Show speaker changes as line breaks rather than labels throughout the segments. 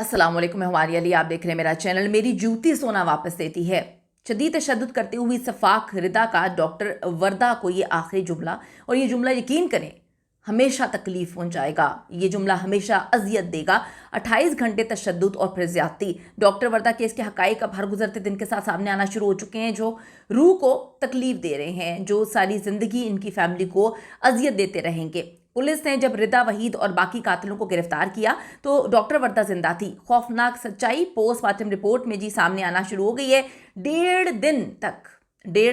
अस्सलाम वालेकुम, मैं हमारी अली। आप देख रहे हैं मेरा चैनल। मेरी जूती सोना वापस देती है। शदीद तशद्दुद करते हुए सफ़ाक रिदा का डॉक्टर वर्दा को ये आखिरी जुमला, और ये जुमला यकीन करें हमेशा तकलीफ पहुंचाएगा। ये जुमला हमेशा अजियत देगा। 28 घंटे तशद्दुद और फिर ज्यादती। डॉक्टर वर्दा केस के हकाइक अब हर गुजरते दिन के साथ सामने आना शुरू हो चुके हैं, जो रूह को तकलीफ दे रहे हैं, जो सारी ज़िंदगी इनकी फैमिली को अजियत देते रहेंगे। पुलिस ने जब रिदा वहीद और बाकी कातिलों को गिरफ्तार किया तो डॉक्टर वर्दा जिंदा थी। खौफनाक सच्चाई पोस्टमार्टम रिपोर्ट में जी सामने आना शुरू हो गई है। 1.5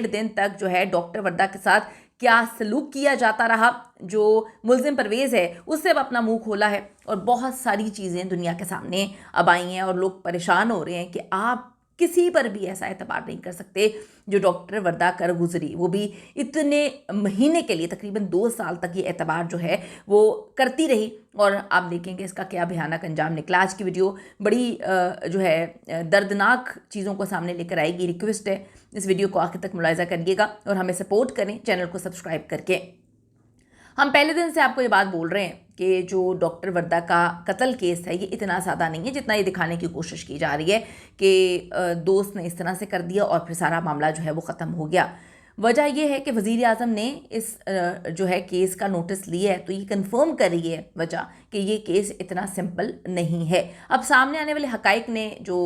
दिन तक जो है डॉक्टर वर्दा के साथ क्या सलूक किया जाता रहा। जो मुलजिम परवेज़ है उससे अब अपना मुंह खोला है और बहुत सारी चीज़ें दुनिया के सामने अब आई हैं और लोग परेशान हो रहे हैं कि आप किसी पर भी ऐसा एतबार नहीं कर सकते जो डॉक्टर वर्दा कर गुजरी, वो भी इतने महीने के लिए। तकरीबन 2 साल तक ये एतबार जो है वो करती रही और आप देखेंगे इसका क्या भयानक अंजाम निकला। आज की वीडियो बड़ी जो है दर्दनाक चीज़ों को सामने लेकर आएगी। रिक्वेस्ट है इस वीडियो को आखिर तक मुलाहिजा करिएगा और हमें सपोर्ट करें चैनल को सब्सक्राइब करके। हम पहले दिन से आपको ये बात बोल रहे हैं कि जो डॉक्टर वर्दा का कत्ल केस है ये इतना सादा नहीं है जितना ये दिखाने की कोशिश की जा रही है कि दोस्त ने इस तरह से कर दिया और फिर सारा मामला जो है वो ख़त्म हो गया। वजह यह है कि वज़ीर आज़म ने इस जो है केस का नोटिस लिया है तो ये कंफर्म कर रही है वजह कि ये केस इतना सिंपल नहीं है। अब सामने आने वाले हकाइक ने जो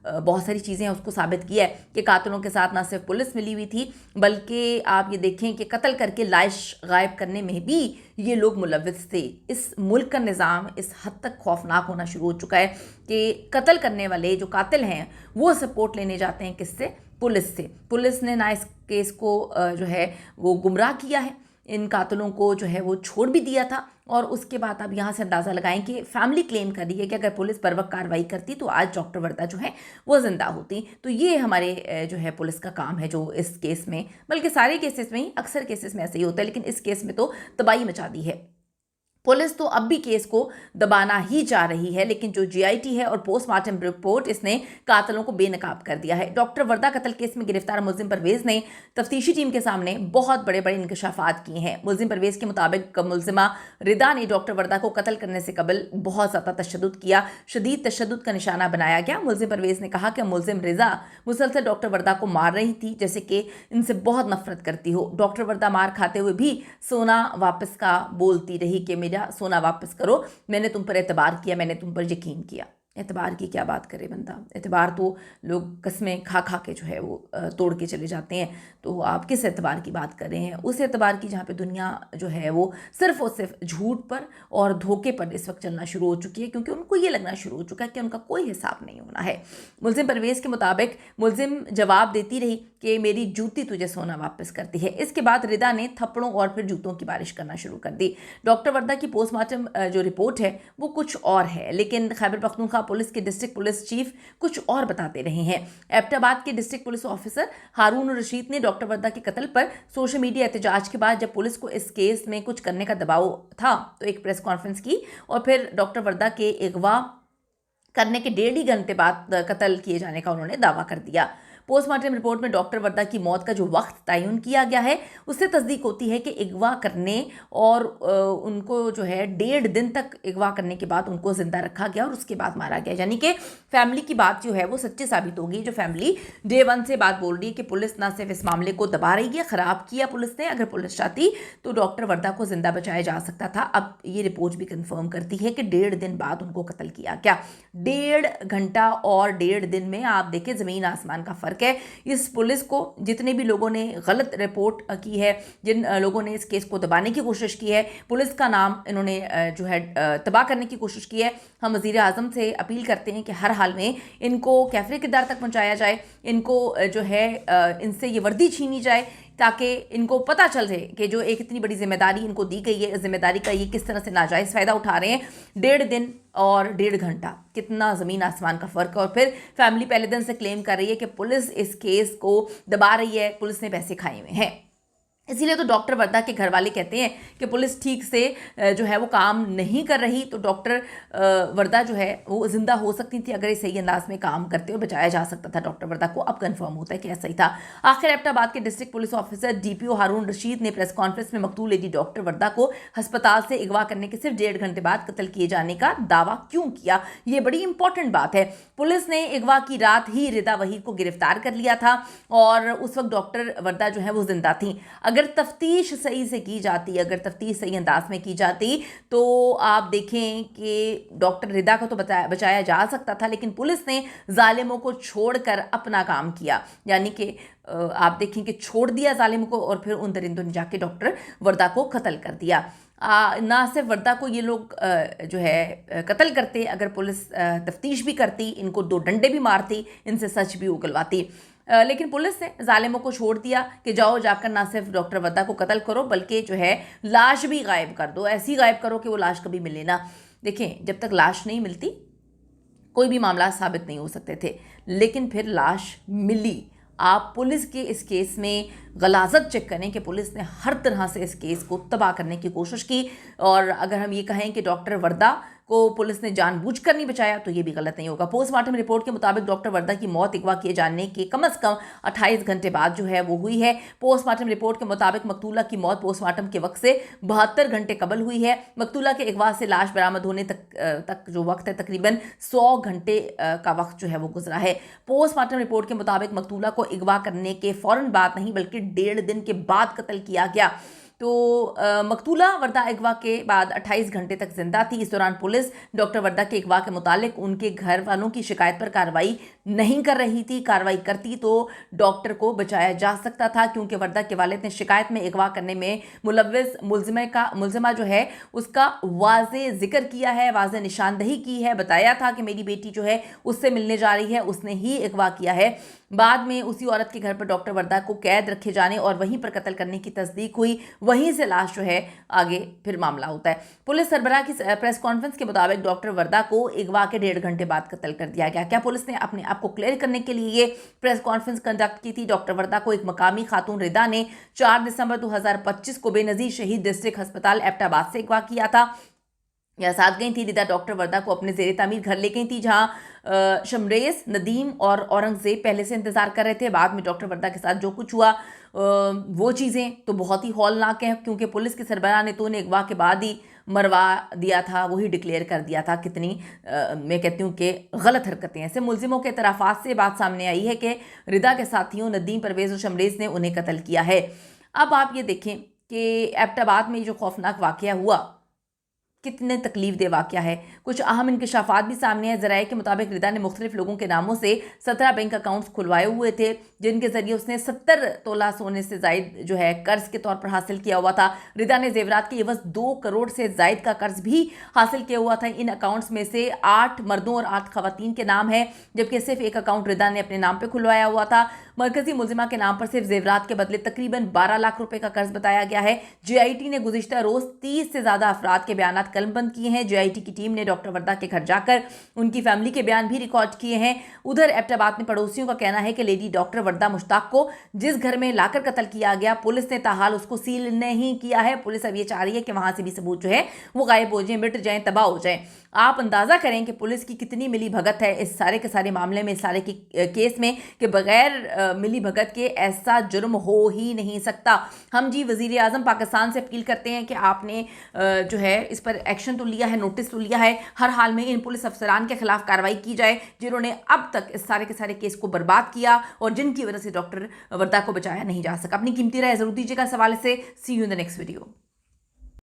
बहुत सारी चीज़ें हैं उसको साबित किया है कि कातिलों के साथ ना सिर्फ पुलिस मिली हुई थी बल्कि आप ये देखें कि कत्ल करके लाश गायब करने में भी ये लोग मुलव्विस थे। इस मुल्क का निज़ाम इस हद तक खौफनाक होना शुरू हो चुका है कि कत्ल करने वाले जो कातिल हैं वो सपोर्ट लेने जाते हैं किससे? पुलिस से। पुलिस ने ना इस केस को जो है वो गुमराह किया है, इन कातिलों को जो है वो छोड़ भी दिया था और उसके बाद आप यहाँ से अंदाज़ा लगाएं कि फैमिली क्लेम कर रही है कि अगर पुलिस पर वक्त कार्रवाई करती तो आज डॉक्टर वर्दा जो है वो जिंदा होती। तो ये हमारे जो है पुलिस का काम है जो इस केस में, बल्कि सारे केसेस में ही, अक्सर केसेस में ऐसे ही होता है, लेकिन इस केस में तो तबाही मचा दी है। पुलिस तो अब भी केस को दबाना ही चाह रही है, लेकिन जो जीआईटी है और पोस्टमार्टम रिपोर्ट इसने कातिलों को बेनकाब कर दिया है। डॉक्टर वर्दा कत्ल केस में गिरफ्तार मुलजिम परवेज़ ने तफ्तीशी टीम के सामने बहुत बड़े बड़े इंकशाफात किए हैं। मुलजिम परवेज़ के मुताबिक मुलजिमा रिदा ने डॉक्टर वर्दा को कत्ल करने से कबल बहुत ज़्यादा तशद्दुद किया, शदीद तशद्दुद का निशाना बनाया गया। मुलजिम परवेज़ ने कहा कि मुलजिम रिदा मुसलसल डॉक्टर वर्दा को मार रही थी जैसे कि इनसे बहुत नफरत करती हो। डॉक्टर वर्दा मार खाते हुए भी सोना वापस का बोलती रही कि मेरा सोना वापस करो, मैंने तुम पर एतबार किया, मैंने तुम पर यकीन किया। एतबार की क्या बात करे बंदा, एतबार तो लोग कस्में खा खा के जो है वो तोड़ के चले जाते हैं। तो आप किस एतबार की बात कर रहे हैं? उस एतबार की जहाँ पे दुनिया जो है वो सिर्फ और सिर्फ झूठ पर और धोखे पर इस वक्त चलना शुरू हो चुकी है, क्योंकि उनको ये लगना शुरू हो चुका है कि उनका कोई हिसाब नहीं होना है। मुलजिम परवेज़ के मुताबिक मुलजिम जवाब देती रही कि मेरी जूती तुझे सोना वापस करती है। इसके बाद रिदा ने थप्पड़ों और फिर जूतों की बारिश करना शुरू कर दी। डॉक्टर वर्दा की पोस्टमार्टम जो रिपोर्ट है वो कुछ और है, लेकिन खैबर पख्तूनख्वा पुलिस के डिस्ट्रिक्ट पुलिस चीफ कुछ और बताते रहे हैं। एबटाबाद के डिस्ट्रिक्ट पुलिस ऑफिसर हारून रशीद ने डॉक्टर वर्दा के कत्ल पर सोशल मीडिया एहतजाज के बाद जब पुलिस को इस केस में कुछ करने का दबाव था तो एक प्रेस कॉन्फ्रेंस की और फिर डॉक्टर वर्दा के अगवा करने के 1.5 घंटे बाद कत्ल किए जाने का उन्होंने दावा कर दिया। पोस्टमार्टम रिपोर्ट में डॉक्टर वर्दा की मौत का जो वक्त तयन किया गया है उससे तस्दीक होती है कि अगवा करने और उनको जो है 1.5 दिन तक अगवा करने के बाद उनको ज़िंदा रखा गया और उसके बाद मारा गया। यानी कि फैमिली की बात जो है वो सच्ची साबित होगी। जो फैमिली डे 1 से बात बोल रही है कि पुलिस ना सिर्फ इस मामले को दबा रही है, ख़राब किया पुलिस ने। अगर पुलिस चाहती तो डॉक्टर वर्दा को ज़िंदा बचाया जा सकता था। अब ये रिपोर्ट भी कन्फर्म करती है कि 1.5 दिन बाद उनको कत्ल किया गया। 1.5 घंटा और 1.5 दिन में आप देखें ज़मीन आसमान का फ़र्क है। इस पुलिस को जितने भी लोगों ने गलत रिपोर्ट की है, जिन लोगों ने इस केस को दबाने की कोशिश की है, पुलिस का नाम इन्होंने जो है तबाह करने की कोशिश की है, हम वज़ीर आज़म से अपील करते हैं कि हर हाल में इनको कैफरे किरदार तक पहुंचाया जाए, इनको जो है इनसे ये वर्दी छीनी जाए ताकि इनको पता चल जाए कि जो एक इतनी बड़ी जिम्मेदारी इनको दी गई है, इस जिम्मेदारी का ये किस तरह से नाजायज़ फ़ायदा उठा रहे हैं। 1.5 दिन और 1.5 घंटा, कितना ज़मीन आसमान का फ़र्क है। और फिर फैमिली पहले दिन से क्लेम कर रही है कि पुलिस इस केस को दबा रही है, पुलिस ने पैसे खाए हुए हैं। इसीलिए तो डॉक्टर वर्दा के घर वाले कहते हैं कि पुलिस ठीक से जो है वो काम नहीं कर रही, तो डॉक्टर वर्दा जो है वो जिंदा हो सकती थी अगर ये सही अंदाज में काम करते और बचाया जा सकता था डॉक्टर वर्दा को। अब कंफर्म होता है कि ऐसा ही था। आखिर एबटाबाद के डिस्ट्रिक्ट पुलिस ऑफिसर डीपीओ हारून रशीद ने प्रेस कॉन्फ्रेंस में मकतूल लेडी डॉक्टर वर्दा को अस्पताल से अगवा करने के सिर्फ 1.5 घंटे बाद कत्ल किए जाने का दावा क्यों किया, ये बड़ी इंपॉर्टेंट बात है। पुलिस ने अगवा की रात ही रिदा वहीद को गिरफ्तार कर लिया था और उस वक्त डॉक्टर वर्दा जो है वो जिंदा थी। अगर तफ्तीश सही से की जाती, अगर तफ्तीश सही अंदाज में की जाती तो आप देखें कि डॉक्टर रिदा को तो बचाया जा सकता था, लेकिन पुलिस ने जालिमों को छोड़कर अपना काम किया। यानी कि आप देखें कि छोड़ दिया जालिमों को और फिर उन दरिंदों ने जाके डॉक्टर वर्दा को कत्ल कर दिया। ना सिर्फ वर्दा को ये लोग जो है कत्ल करते, अगर पुलिस तफ्तीश भी करती, इनको 2 डंडे भी मारती, इनसे सच भी उगलवाती, लेकिन पुलिस ने जालिमों को छोड़ दिया कि जाओ जाकर ना सिर्फ डॉक्टर वर्दा को कत्ल करो बल्कि जो है लाश भी गायब कर दो, ऐसी गायब करो कि वो लाश कभी मिले ना। देखें, जब तक लाश नहीं मिलती कोई भी मामला साबित नहीं हो सकते थे, लेकिन फिर लाश मिली। आप पुलिस के इस केस में गलाजत चेक करें कि पुलिस ने हर तरह से इस केस को तबाह करने की कोशिश की, और अगर हम ये कहें कि डॉक्टर वर्दा को पुलिस ने जानबूझकर नहीं बचाया तो ये भी गलत नहीं होगा। पोस्टमार्टम रिपोर्ट के मुताबिक डॉक्टर वर्दा की मौत अगवा किए जाने के कम से कम 28 घंटे बाद जो है वो हुई है। पोस्टमार्टम रिपोर्ट के मुताबिक मकतूला की मौत पोस्टमार्टम के वक्त से 72 घंटे कबल हुई है। मकतूला के अगवा से लाश बरामद होने तक जो वक्त है तकरीबन 100 घंटे का वक्त जो है वो गुजरा है। पोस्टमार्टम रिपोर्ट के मुताबिक मकतूला को अगवा करने के फौरन बाद नहीं बल्कि 1.5 दिन के बाद कत्ल किया गया। तो मकतूला वर्दा अगवा के बाद 28 घंटे तक जिंदा थी। इस दौरान पुलिस डॉक्टर वर्दा के अगवा के मुतालिक उनके घर वालों की शिकायत पर कार्रवाई नहीं कर रही थी। कार्रवाई करती तो डॉक्टर को बचाया जा सकता था, क्योंकि वर्दा के वालिद ने शिकायत में अगवा करने में मुलव्विस मुलजिमा जो है उसका वाज़े जिक्र किया है, वाज़े निशानदही की है, बताया था कि मेरी बेटी जो है उससे मिलने जा रही है, उसने ही अगवा किया है। बाद में उसी औरत के घर पर डॉक्टर वर्दा को कैद रखे जाने और वहीं पर कत्ल करने की तस्दीक हुई, वहीं से लाश जो है आगे फिर मामला होता है। पुलिस सरबराह की प्रेस कॉन्फ्रेंस के मुताबिक डॉक्टर वर्दा को अगवा के 1.5 घंटे बाद कत्ल कर दिया गया। क्या पुलिस ने अपने आप को क्लियर करने के लिए ये प्रेस कॉन्फ्रेंस कंडक्ट की थी? डॉक्टर वर्दा को एक मकामी खातून रिदा ने 4 दिसंबर 2025 को बेनज़ीर शहीद डिस्ट्रिक्ट अस्पताल एबटाबाद से अगवा किया था। या साथ गई थी रिदा डॉक्टर वर्दा को अपने ज़ेरे तामीर घर ले गई थी, जहां शमरेज, नदीम और औरंगजेब पहले से इंतज़ार कर रहे थे। बाद में डॉक्टर वर्दा के साथ जो कुछ हुआ वो चीज़ें तो बहुत ही हौलनाक हैं, क्योंकि पुलिस के सरबराह ने तो उन्हें अगवा के बाद ही मरवा दिया था, वही डिक्लेयर कर दिया था। कितनी मैं कहती हूँ कि गलत हरकतें। ऐसे मुलजिमों के तराफात से बात सामने आई है कि रिदा के साथियों नदीम, परवेज़ और शमरेज ने उन्हें कत्ल किया है। अब आप ये देखें कि एबटाबाद में जो खौफनाक वाक़या हुआ कितने तकलीफ दे वाक़या है। कुछ अहम इंकशाफात भी सामने है। ज़राए के मुताबिक रिदा ने मुख्तलिफ लोगों के नामों से 17 बैंक अकाउंट्स खुलवाए हुए थे, जिनके ज़रिए उसने 70 तोला सोने से ज़ायद जो है कर्ज के तौर पर हासिल किया हुआ था। रिदा ने जेवरात के एवज 2 करोड़ से ज़ायद का कर्ज भी हासिल किया हुआ था। इन अकाउंट्स में से 8 मर्दों और 8 खवातीन के नाम है, जबकि सिर्फ एक अकाउंट रिदा ने अपने नाम पर खुलवाया हुआ था। मरकजी मुलजिमा के नाम पर सिर्फ जेवरात के बदले तकरीबन 12 लाख रुपए का कर्ज बताया गया है। JIT ने गुज़िश्ता रोज़ 30 से ज़्यादा अफराद के बयान कलमबंद किए हैं। JIT की टीम ने डॉक्टर वर्दा के घर जाकर उनकी फैमिली के बयान भी रिकॉर्ड किए हैं। उधर एबटाबाद में पड़ोसियों का कहना है कि लेडी डॉक्टर वर्दा मुश्ताक को जिस घर में लाकर कत्ल किया गया, पुलिस ने ताहाल उसको सील नहीं किया है। पुलिस अब ये चाह रही है कि वहां से भी सबूत जो है वो गायब हो जाए, मिट जाए, तबाह हो जाए। आप अंदाजा करें कि पुलिस की कितनी मिली भगत है इस सारे के सारे मामले में, इस सारे के केस में, कि बगैर मिली भगत के ऐसा जुर्म हो ही नहीं सकता। हम जी वजीर आजम पाकिस्तान से अपील करते हैं कि आपने जो है इस पर एक्शन तो लिया है, नोटिस तो लिया है, हर हाल में इन पुलिस अफसरान के खिलाफ कार्रवाई की जाए जिन्होंने अब तक इस सारे के सारे केस को बर्बाद किया और जिनकी वजह से डॉक्टर वर्दा को बचाया नहीं जा सका। अपनी कीमती राय जरूर दीजिएगा इस हवाले से। See you in the next video.